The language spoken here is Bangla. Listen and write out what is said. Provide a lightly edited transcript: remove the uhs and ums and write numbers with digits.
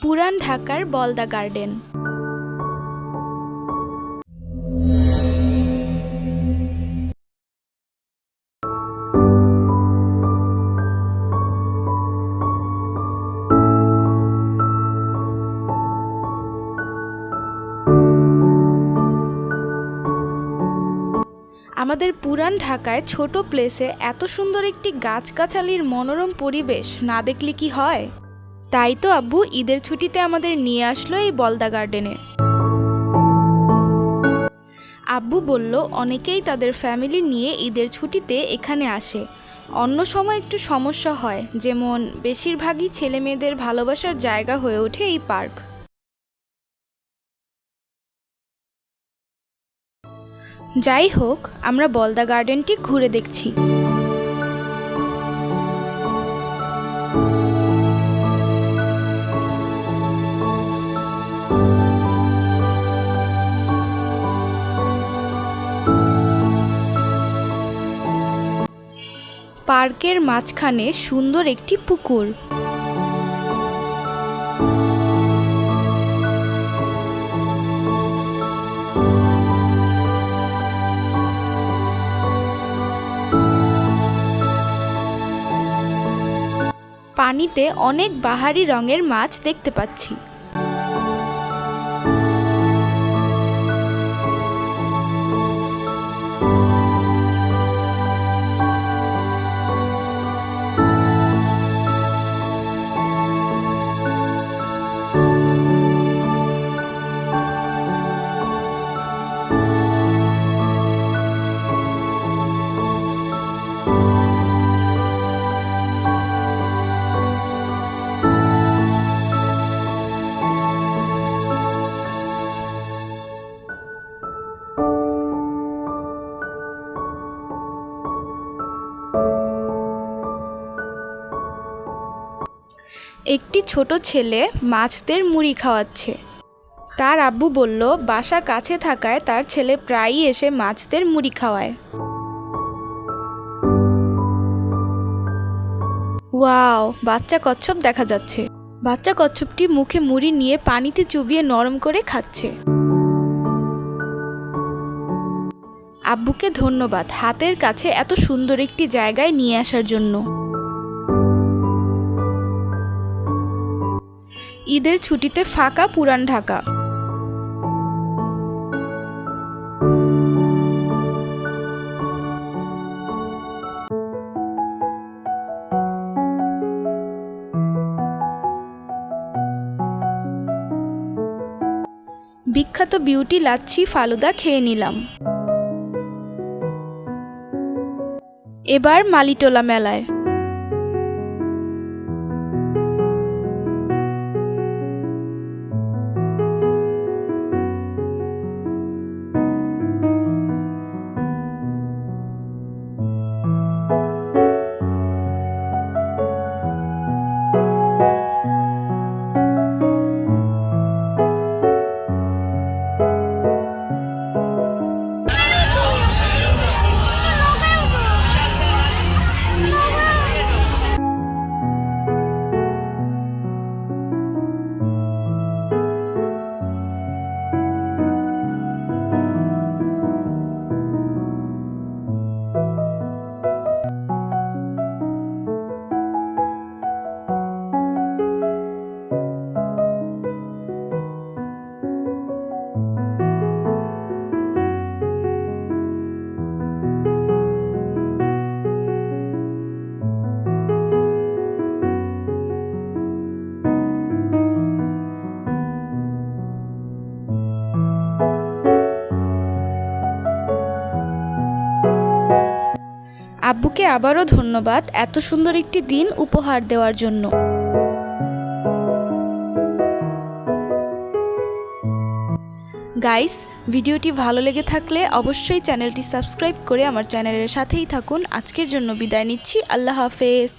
পুরান ঢাকার বলদা গার্ডেন। আমাদের পুরান ঢাকায় ছোট প্লেসে এত সুন্দর একটি গাছগাছালির মনোরম পরিবেশ না দেখলে কি হয়। তাই তো আব্বু ঈদের ছুটিতে আমাদের নিয়ে আসলো এই বলদা গার্ডেনে। আব্বু বলল অনেকেই তাদের ফ্যামিলি নিয়ে ঈদের ছুটিতে এখানে আসে। অন্য সময় একটু সমস্যা হয়, যেমন বেশিরভাগই ছেলে মেয়েদের ভালোবাসার জায়গা হয়ে ওঠে এই পার্ক। যাই হোক, আমরা বলদা গার্ডেনটি ঘুরে দেখছি। পার্কের মাঝখানে সুন্দর একটি পুকুর। পানিতে অনেক বাহারি রঙের মাছ দেখতে পাচ্ছি। একটি ছোট ছেলে মাছদের মুড়ি খাওয়াচ্ছে। তার আব্বু বলল বাসা কাছে থাকায় তার ছেলে প্রায়ই এসে মাছদের মুড়ি খাওয়ায়। ওয়াও, বাচ্চা কচ্ছপ দেখা যাচ্ছে। বাচ্চা কচ্ছপটি মুখে মুড়ি নিয়ে পানিতে চুবিয়ে নরম করে খাচ্ছে। আব্বুকে ধন্যবাদ হাতের কাছে এত সুন্দর একটি জায়গায় নিয়ে আসার জন্য। ঈদের ছুটিতে ফাঁকা পুরান ঢাকা। বিখ্যাত বিউটি লাচ্ছি ফালুদা খেয়ে নিলাম। এবার মালিটোলা মেলায়। আব্বুকে আবারও ধন্যবাদ এত সুন্দর একটি দিন উপহার দেওয়ার জন্য। গাইস, ভিডিওটি ভালো লেগে থাকলে অবশ্যই চ্যানেলটি সাবস্ক্রাইব করে আমার চ্যানেলের সাথেই থাকুন। আজকের জন্য বিদায় নিচ্ছি। আল্লাহ হাফেজ।